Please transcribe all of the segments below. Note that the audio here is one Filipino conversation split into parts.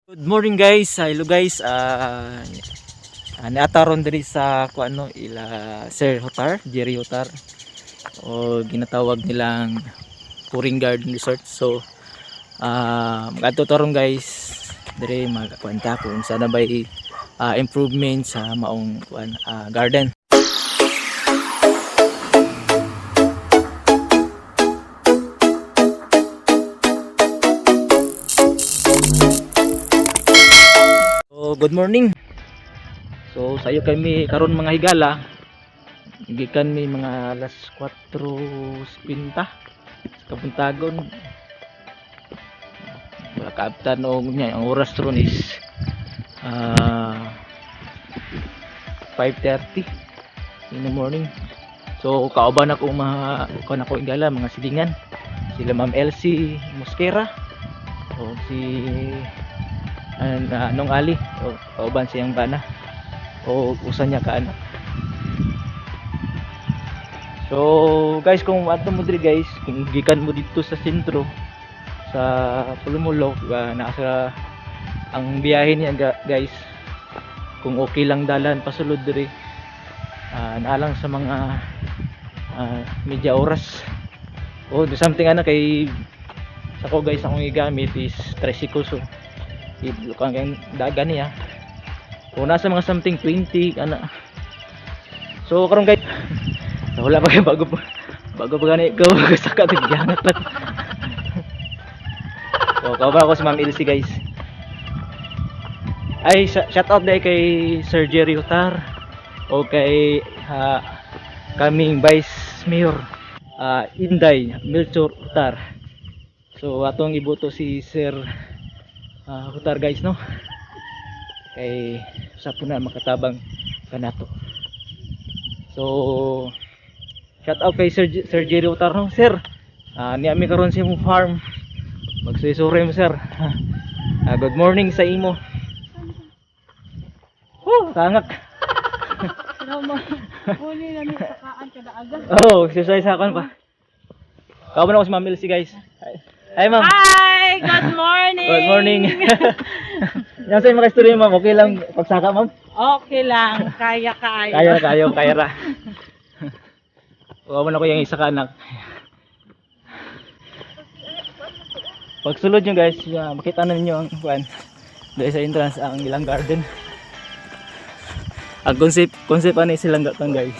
Good morning guys. Hello guys. Naataron diri sa kuano ila Sir Hotar, Jerry Hotar o ginatawag nilang Touring Garden Resort. So magadto taron guys diri magkuanta kung sana bay improvement sa maong garden. So good morning. So sayo kami karon mga higala. Gikan mi mga alas 4:50 kapuntagon. Wala kaabtan og nya ang oras ron is 5:30 in the morning. So kauban ako mga kuan ako higala mga silingan. Sila Ma'am Elsie Mosquera o si Nong Ali o kauban siyang bana o usa niya ka anak. So guys, kung adto mo diri guys, kung gikan mo dito sa sentro sa Pulumulo, nasa ang biyahe niya guys, kung okay lang dalan pasulod diri, naalang sa mga media oras o something kay sa ko guys, akong igamit is tricycle. So kang dagan niya kung nasa mga something 20 so karon guys wala pa kayo bago pa gani ko saka tigyangat pa. So kauban ako si Ma'am Elsie guys. Ay shout out dai kay Sir Jerry Hotar o kay kaming Vice Mayor Inday Melchor Hotar. So atong iboto si Sir Hotar guys, no, kay sa puna makatabang kanato. So shout out kay Sir Jerry Hotar, no sir. Niya mi karon sa imong farm. Magsuysure mo sir. Good morning sa imo. Tangak. Huli na ni sakaan kada aga. Oh, exercise akon pa. Kauban ako si Ma'am Elsie guys. Hi ma'am. Hi! Good morning! Good morning. Yan sa mga istorya ma'am, okay lang pagsaka ma'am? Okay lang, kaya. Kaya ra. Kauban ako yung isa ka anak. Pagsulod nyo guys, makita na ninyo ang kuan dahil sa entrance ang ilang garden. Ang concept ani silang gatang guys.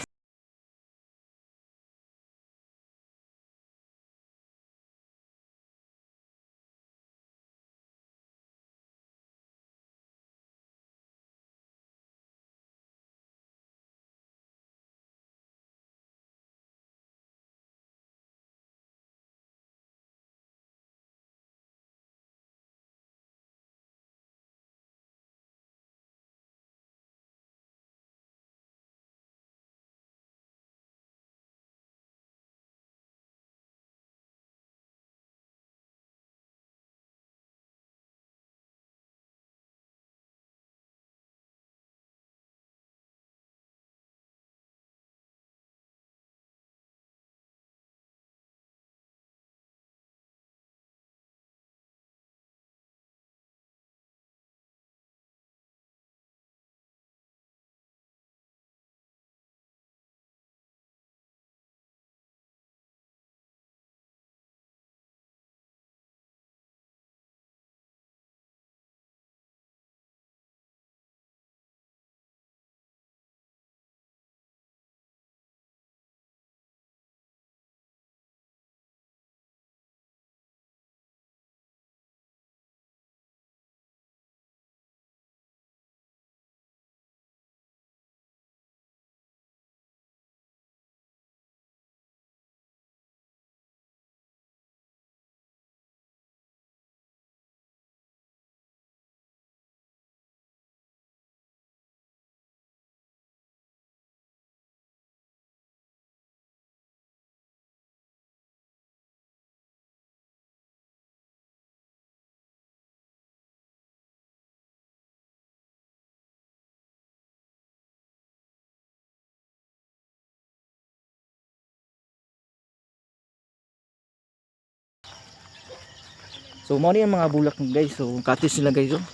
So mo ni ang mga bulak guys. So katis nila guys. Oh.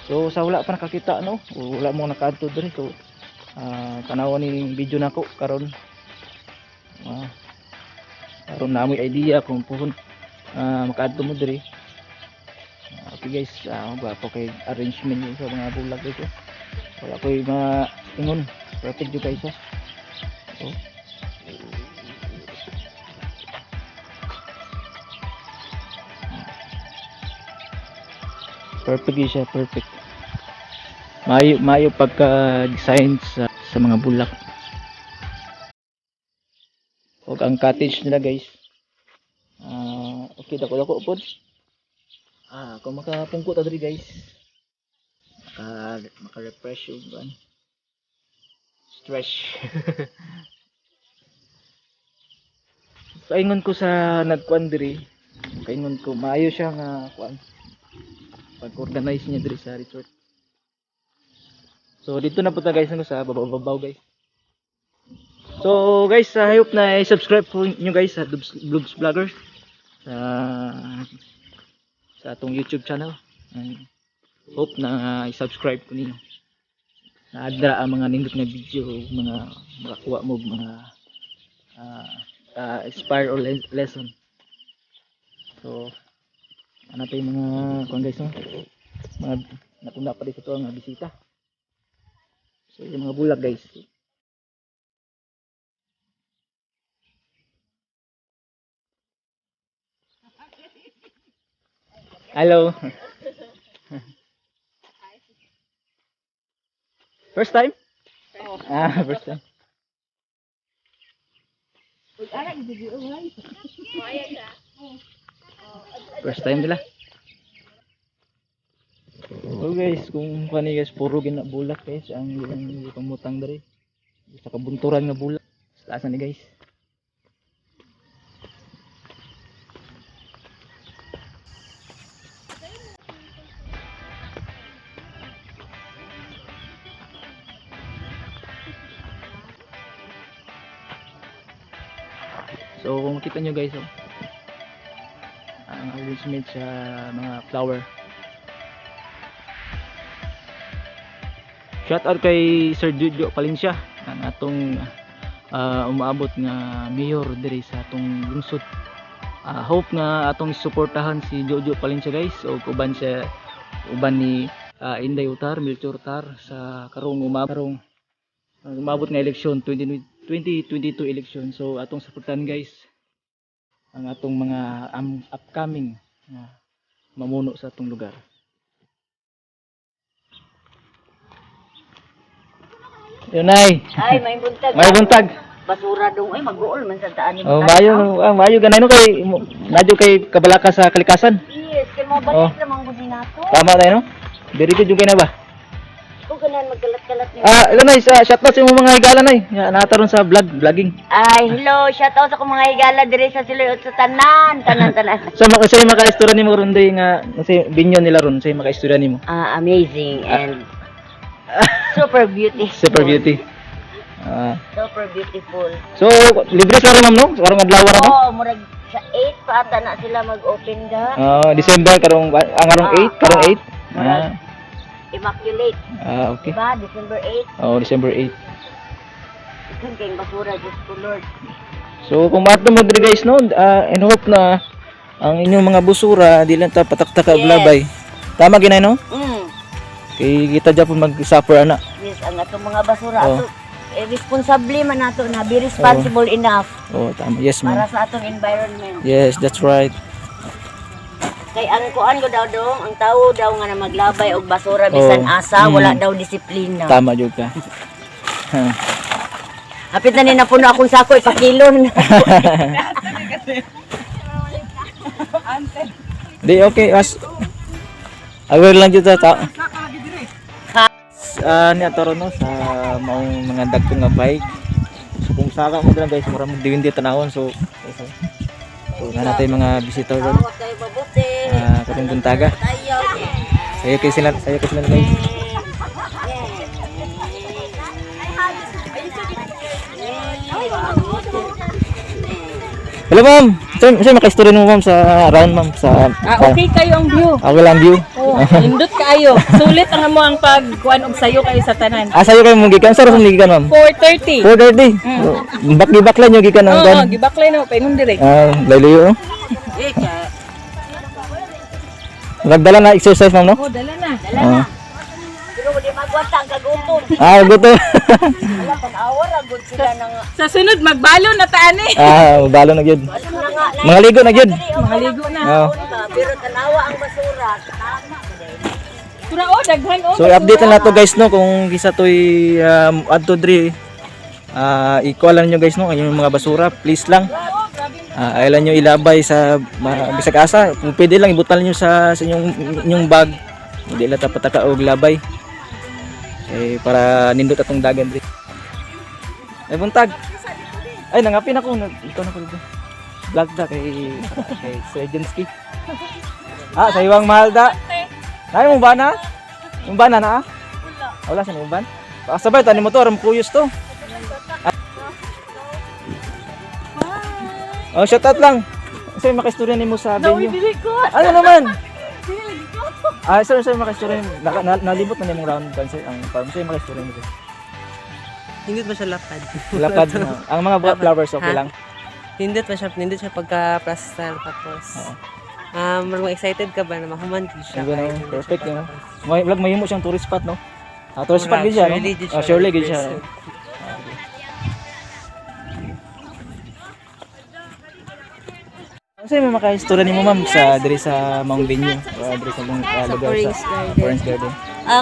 So sa wala pa nakakita no, o wala mo nakaadto diri so tanawan ni video nako karon karon na mo'y idea kung puhon makaadto mo diri. Okay guys, ba po kay arrangement sa mga bulag guys. Wala ko'y mga ingon, perfect jud guys. So perfect siya, perfect. Mayo pagka-design sa mga bulak. O ang cottage nila guys. Okay dako pod. Kung makapungko ta diri guys. Maka-refresh yung stress. Kaingon ko sa nagkuan diri. Kaingon ko maayo siya nga kuan. Pag-organize niya diri sa resort. So dito na po ta guys sa babaw guys. So guys, I hope na i-subscribe po nyo guys sa Vlogs Vloggers sa atong YouTube channel. Hope na i-subscribe po ninyo. Naadra ang mga nindot na video, mga makakuha mo mga inspire or lesson. So ano pa yung mga kung guys no? Mga natunda pa dito ang bisita. So yung mga bulag guys. Hello. First time? Oh. First time. First time nila. So guys, kung kani guys puro ginabulak guys ang ilang pamutang diri. Sa kabunturan nga bulak. Sa taas ni guys. So kung makita nyo guys ang arrangement sa mga flower. Shout out kay Sir Jojo Palencia ang atong umaabot nga mayor diri sa atong lungsod. Hope nga atong suportahan si Jojo Palencia guys o uban ni Inday Utar, Melchor Utar sa karong umabot nga eleksyon 2022 election. So atong suportahan guys ang atong mga upcoming mamuno sa atong lugar. Yunay. Ay, may buntag. May buntag. Basura dong ay mag-uol man sa taan ni Mayo ganay no kay nadyo kay kabalaka sa kalikasan. Yes, kay mo balik lamang gud nato. Tama tayo no? Diri jud yung kay na ba? Ko ganan magkalat-kalat ni. Nay sa shoutout sa imong mga higala nay. Nataron sa vlogging. Ay, hello, shout out sa akong mga higala diri sa Siloyot sa tanan. Sa maka-istorya nimo ron day nga sa binyon nila ron, sa maka-istorya nimo. Amazing and super beautiful. Super beauty. Super beautiful. So, libre sa ma'am no? Karong adlaw ra no? Oo, murag sa 8 pa ata na sila mag-open ga. December karong karong 8, karong 8. Immaculate. Okay. Diba? December 8. December 8. Ikan kayong basura, Diyos ko Lord. So, kung maato mo diri guys no, and hope na ang inyong mga busura di lang ta patak-taka blabay. Tama ginay no? Kay kita Japon mag-suffer ana. Yes, ang atong mga basura ato responsable man nato na be responsible enough. Tama. Yes, ma'am. Para sa atong environment. Yes, that's right. Kay ang kuan ko daw dong, ang tao daw nga na maglabay og basura bisan asa, wala daw disiplina. Tama jud ka. Hapit na ni napuno akong sako ipakilon. Di okay aware lang jud ta. Ni atoro no sa maong mga dagkong nga bike. So kung saka mo dira guys, mura mo diwindi tanawon so na natay mga bisita ron. Karong buntaga. Sayo kay sila guys. Hello ma'am. Saan maka-istorya mo ma'am sa around ma'am sa Okay kayo ang view. Okay lang view. Indot kaayo. Sulit ang amo ang pagkuan og sayo kayo sa tanan. Sayo kayo mong gikan. Saan mong gikan, ma'am? 4:30. 4:30. Bakli-bakla nyo gikan ang Oo, kan. gibaklay na paingon dire. Layo. Nagdala na exercise, ma'am, no? Oh, dala na. Pero di magwanta ang kagutom. Gusto. Wala pag-awar ang good sila nang Sa sunod magbalo na taan eh. Balo na gyud. nga Mga ligo na gyud. Maligo na. pero tanawa ang basura. Pura oh, daghan oh. So i-update na nato guys no kung kisa toy adto diri. I-call lang nyo guys no yung mga basura, please lang. Ailan nyo ilabay sa bisag asa. Kung pwede lang ibutan nyo sa inyong bag. Hindi lang tapataka og labay. Para nindot atong dagan diri. Buntag. Ay nangapin ako, ikaw na ko dito. Vlog da kay Srejenski. Sa iwang mahal da. Ay mo ba na? Yung ban na? Wala siya yung ban. Sabay tani motor, kuyos to. Shout out lang. Kasi makistorya nimo sa venue. Ano naman? Sir, makistorya nimo. Nalibot na nimong round concert ang farm. Sir, makistorya nimo. Hindot ba siya lapad? Lapad na. Ang mga flowers okay lang. Hindot siya pagka-plaster tapos. Marunong excited ka ba na mahuman din siya? Perfect yun. Vlog mahimo siyang tourist spot no. Tourist spot gid siya. Surely gid siya. Kasi may maka-istorya nimo ma'am sa diri sa Mount Venue, diri sa lugar sa Orange Garden.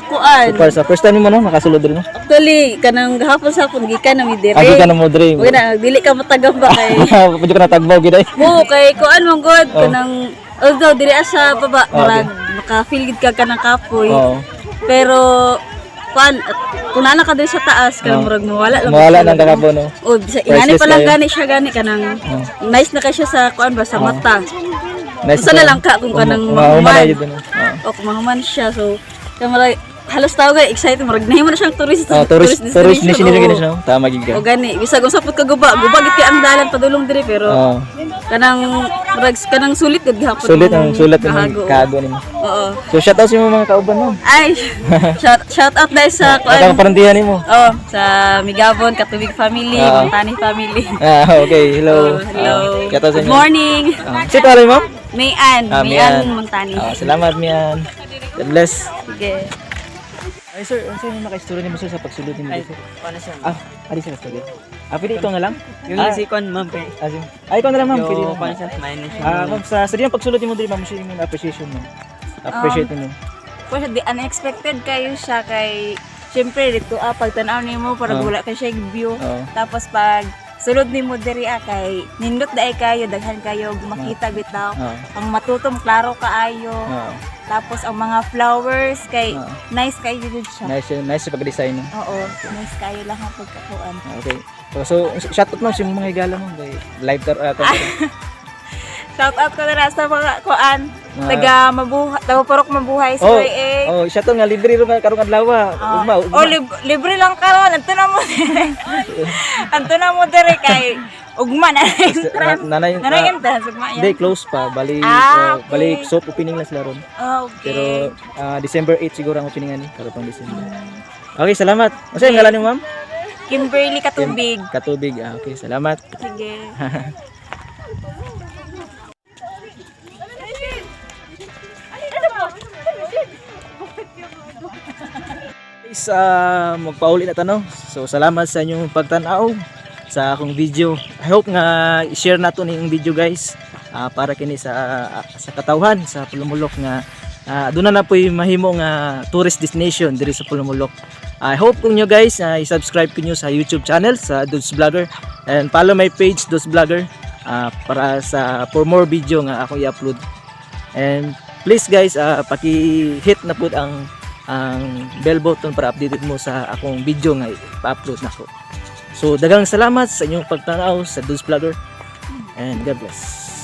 Kuan. Sa first time mo no makasulod diri no. Actually kanang gahapon sa hapon gikan na mi dire. Agi ka na mo diri. Uy na dili ka matagam ba kay. Pwede ka na tagbaw gid ay. Mo kay kuan mong god kanang although dire asa baba marag maka-feel gid ka kanang kapoy. Pero kuan kung nana ka diri sa taas kanang murag mawala lang. Mawala nang kakabo no. O inani pa lang gani siya gani kanang nice na ka siya sa kuan ba sa mata. Nice. Sana lang ka kung kanang mahuman. O kung mahuman siya so kamara halos tao ga excited marag nahimo na siyang tourist tourist destination gid siya. Tama gid ka. O gani bisag kung sapot ka guba gid kay ang dalan padulong diri pero kanang marag kanang sulit gud gihapon. Sulit ang kago nimo. Oo. So shout out sa mga kauban mo. Ay shout out dai sa Ang parantihan nimo. sa Migabon Katubig family, Montani family. Okay, hello. Hello. Good Morning. Si Tari ma'am? Mayan, Mayan Montani. Salamat Mian. God bless. Sige. Ay sir, ano sa'yo maka-istorya nimo sir sa pagsulod nimo dito? Paano siya? Adi sa story. Pwede ikaw na lang? Yung si Kon, ma'am. Ikaw na lang ma'am. Pwede Yung na. paano siya? Minus siya. Ma'am, sa yung pagsulod nimo dito ma'am, siya yung appreciation mo. Appreciate mo. Kasi di unexpected kayo siya kay syempre dito pagtanaw nimo para wala ka siya view. Tapos pag sulod nimo diri kay nindot daay kayo daghan kayo makita bitaw. Ang matutom klaro kaayo. Tapos ang mga flowers kay nice kayo jud siya. Nice sa pag-design. Oo, nice kayo lang ang pagkakuan. Okay. So shout out mo sa mga higala mo kay live Shout out ko na sa mga kuan. Taga parok mabuhay sa UAE. Shout out nga libre ro karong adlaw. Libre lang karon. Anto na mo dire. Anto na mo dire kay ugma na entrance. Nanay entrance ugma yan. Hindi close pa. Bali balik soft opening lang sila ron. Okay. Pero December 8 siguro ang openingan ni karong December. Okay, salamat. Ano ang ngalan niyo, ma'am? Kimberly Katubig. Katubig. Okay, salamat. Sige. Guys, magpauli na tanong. So salamat sa inyong pagtanaw sa akong video. I hope nga i-share nato ning video guys para kini sa katawhan sa Pulumulok nga doon na po'y mahimo nga tourist destination diri sa Pulumulok. I hope kung nyo guys i-subscribe ko nyo sa YouTube channel sa Dudes Vlogger and follow my page Dudes Vlogger para for more video nga ako i-upload. And please guys paki-hit na pud ang bell button para updated mo sa akong video nga i-upload nako. So daghang salamat sa inyong pagtanaw sa Dudes Vlogger and God bless.